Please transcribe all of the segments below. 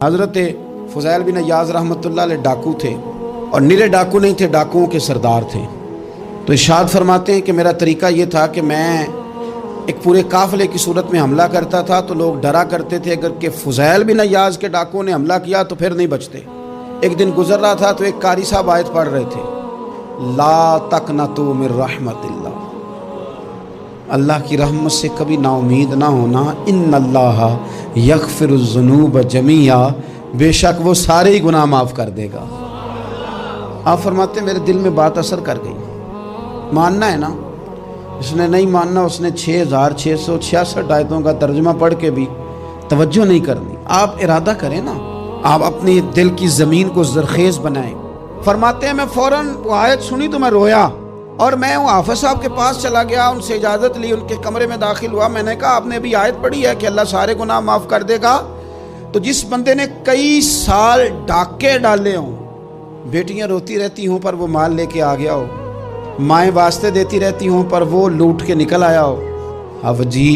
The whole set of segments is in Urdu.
حضرت فضیل بن عیاض رحمۃ اللہ علیہ ڈاکو تھے، اور نرے ڈاکو نہیں تھے، ڈاکوؤں کے سردار تھے۔ تو ارشاد فرماتے ہیں کہ میرا طریقہ یہ تھا کہ میں ایک پورے قافلے کی صورت میں حملہ کرتا تھا تو لوگ ڈرا کرتے تھے اگر کہ فضیل بن عیاض کے ڈاکوؤں نے حملہ کیا تو پھر نہیں بچتے۔ ایک دن گزر رہا تھا تو ایک قاری صاحب آیت پڑھ رہے تھے، لا تقنطوا من رحمت اللہ، اللہ کی رحمت سے کبھی نا امید نہ ہونا، ان اللہ یغفر الذنوب جمیعا، بے شک وہ سارے ہی گناہ معاف کر دے گا۔ آپ فرماتے ہیں میرے دل میں بات اثر کر گئی، ماننا ہے نا۔ اس نے نہیں ماننا، اس نے 6666 آیتوں کا ترجمہ پڑھ کے بھی توجہ نہیں کرنی۔ آپ ارادہ کریں نا، آپ اپنی دل کی زمین کو زرخیز بنائیں۔ فرماتے ہیں میں فوراً وہ آیت سنی تو میں رویا، اور میں وہ حافظ صاحب کے پاس چلا گیا، ان سے اجازت لی، ان کے کمرے میں داخل ہوا۔ میں نے کہا آپ نے ابھی آیت پڑھی ہے کہ اللہ سارے گناہ معاف کر دے گا؟ تو جس بندے نے کئی سال ڈاکے ڈالے ہوں، بیٹیاں روتی رہتی ہوں پر وہ مال لے کے آ گیا ہو، مائیں واسطے دیتی رہتی ہوں پر وہ لوٹ کے نکل آیا ہو، اب جی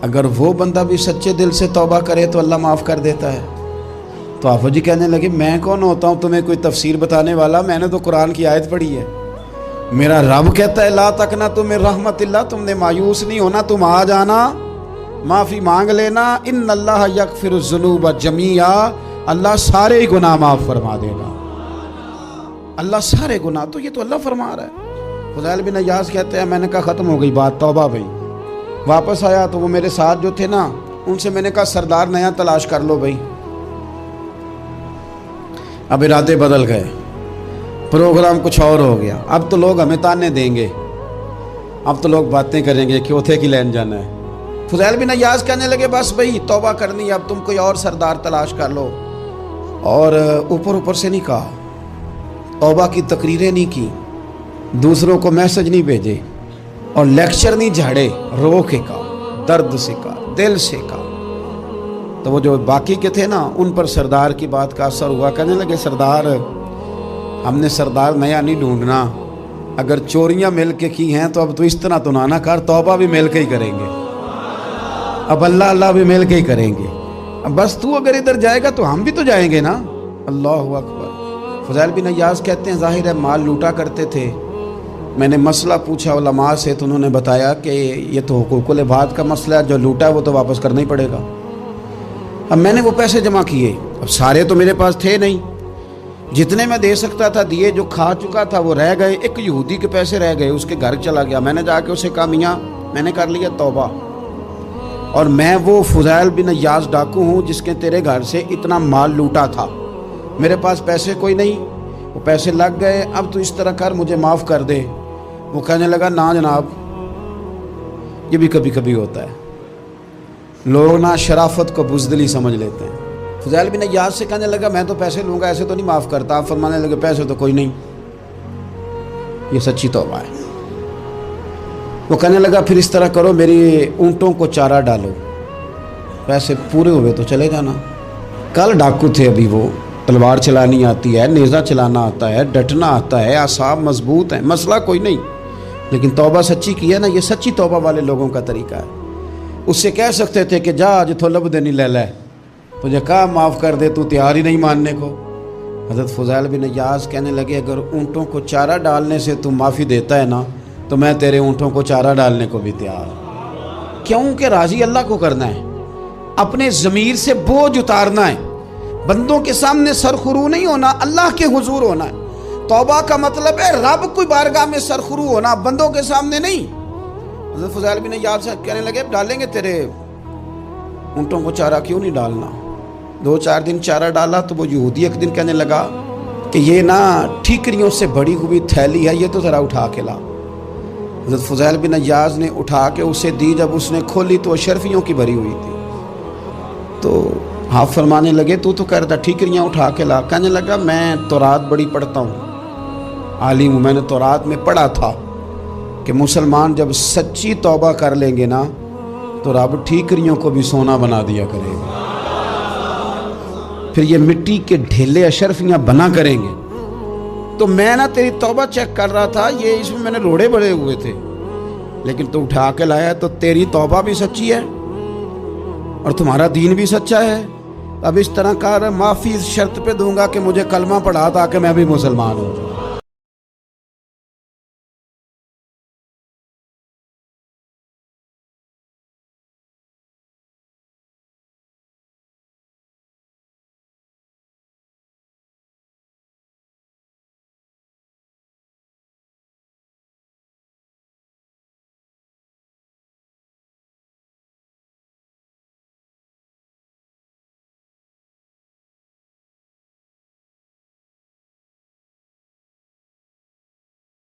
اگر وہ بندہ بھی سچے دل سے توبہ کرے تو اللہ معاف کر دیتا ہے۔ تو آفو جی کہنے لگے میں کون ہوتا ہوں تمہیں کوئی تفسیر بتانے والا، میں نے تو قرآن کی آیت پڑھی ہے، میرا رب کہتا ہے لا تقنطوا من رحمت اللہ، تم نے مایوس نہیں ہونا، تم آ جانا، معافی مانگ لینا، ان اللہ یغفر الذنوب جمیعا، اللہ سارے گناہ معاف فرما دے گا، اللہ سارے گناہ۔ تو یہ تو اللہ فرما رہا ہے۔ فضیل بن عیاض کہتے ہیں میں نے کہا ختم ہو گئی بات، توبہ بھائی۔ واپس آیا تو وہ میرے ساتھ جو تھے نا، ان سے میں نے کہا سردار نیا تلاش کر لو بھائی۔ اب ارادے بدل گئے، پروگرام کچھ اور ہو گیا۔ اب تو لوگ ہمیں تانے دیں گے، اب تو لوگ باتیں کریں گے کہ اوتھے کی لین جانا ہے۔ فضیل بن عیاض کہنے لگے بس بھائی توبہ کرنی ہے، اب تم کوئی اور سردار تلاش کر لو۔ اور اوپر سے نہیں کہا، توبہ کی تقریریں نہیں کی، دوسروں کو میسج نہیں بھیجے، اور لیکچر نہیں جھاڑے، رو کے کہا، درد سے کہا، دل سے کہا۔ تو وہ جو باقی کے تھے نا، ان پر سردار کی بات کا اثر ہوا۔ کہنے لگے سردار ہم نے سردار نیا نہیں ڈھونڈنا، اگر چوریاں مل کے کی ہیں تو اب تو اس طرح تو نہ کر، توبہ بھی مل کے ہی کریں گے، اب اللہ بھی مل کے ہی کریں گے، اب بس تو اگر ادھر جائے گا تو ہم بھی تو جائیں گے نا۔ اللہ اکبر۔ فضیل بن عیاض کہتے ہیں ظاہر ہے مال لوٹا کرتے تھے، میں نے مسئلہ پوچھا علماء سے تو انہوں نے بتایا کہ یہ تو حقوق العباد کا مسئلہ ہے، جو لوٹا ہے وہ تو واپس کرنا ہی پڑے گا۔ اب میں نے وہ پیسے جمع کیے، اب سارے تو میرے پاس تھے نہیں، جتنے میں دے سکتا تھا دیے، جو کھا چکا تھا وہ رہ گئے۔ ایک یہودی کے پیسے رہ گئے، اس کے گھر چلا گیا، میں نے جا کے اسے کہا میاں میں نے کر لیا توبہ، اور میں وہ فضیل بن عیاض ڈاکو ہوں جس کے تیرے گھر سے اتنا مال لوٹا تھا، میرے پاس پیسے کوئی نہیں، وہ پیسے لگ گئے، اب تو اس طرح کر مجھے معاف کر دے۔ وہ کہنے لگا نا جناب، یہ بھی کبھی کبھی ہوتا ہے، لوگ نا شرافت کو بزدلی سمجھ لیتے ہیں۔ فضیل بن عیاض سے کہنے لگا میں تو پیسے لوں گا، ایسے تو نہیں معاف کرتا۔ آپ فرمانے لگے پیسے تو کوئی نہیں، یہ سچی توبہ ہے۔ وہ کہنے لگا پھر اس طرح کرو، میری اونٹوں کو چارہ ڈالو، پیسے پورے ہوئے تو چلے جانا۔ کل ڈاکو تھے، ابھی وہ تلوار چلانی آتی ہے، نیزہ چلانا آتا ہے، ڈٹنا آتا ہے، اعصاب مضبوط ہیں، مسئلہ کوئی نہیں، لیکن توبہ سچی کی ہے نا، یہ سچی توبہ والے لوگوں کا طریقہ ہے۔ اس سے کہہ سکتے تھے کہ جا جتھو لب دینی لے لے، تجھے کہا معاف کر دے، تو تیار ہی نہیں ماننے کو۔ حضرت فضیل بن عیاض کہنے لگے اگر اونٹوں کو چارہ ڈالنے سے تو معافی دیتا ہے نا، تو میں تیرے اونٹوں کو چارہ ڈالنے کو بھی تیار ہوں، کیونکہ راضی اللہ کو کرنا ہے، اپنے ضمیر سے بوجھ اتارنا ہے، بندوں کے سامنے سرخرو نہیں ہونا، اللہ کے حضور ہونا ہے۔ توبہ کا مطلب ہے رب کوئی بارگاہ میں سرخرو ہونا، بندوں کے سامنے نہیں۔ حضرت فضیل بن عیاض سے کہنے لگے ڈالیں گے تیرے اونٹوں کو چارہ، کیوں نہیں ڈالنا۔ 2-4 دن چارہ ڈالا تو وہ یہودی ایک دن کہنے لگا کہ یہ نا ٹھیکریوں سے بڑی ہوئی تھیلی ہے، یہ تو ذرا اٹھا کے لا۔ حضرت فضیل بن عیاض نے اٹھا کے اسے دی، جب اس نے کھولی تو اشرفیوں کی بھری ہوئی تھی۔ تو آپ فرمانے لگے تو کہتا ٹھیکریاں اٹھا کے لا۔ کہنے لگا میں تورات بڑی پڑھتا ہوں، عالم ہوں، میں نے تورات میں پڑھا تھا کہ مسلمان جب سچی توبہ کر لیں گے نا تو رب ٹھیکریوں کو بھی سونا بنا دیا کرے گا، پھر یہ مٹی کے ڈھیلے اشرفیاں بنا کریں گے۔ تو میں نا تیری توبہ چیک کر رہا تھا، یہ اس میں نے روڑے بڑے ہوئے تھے، لیکن تو اٹھا کے لایا، تو تیری توبہ بھی سچی ہے اور تمہارا دین بھی سچا ہے، اب اس طرح کہا رہا معافی اس شرط پہ دوں گا کہ مجھے کلمہ پڑھا تاکہ میں بھی مسلمان ہوں.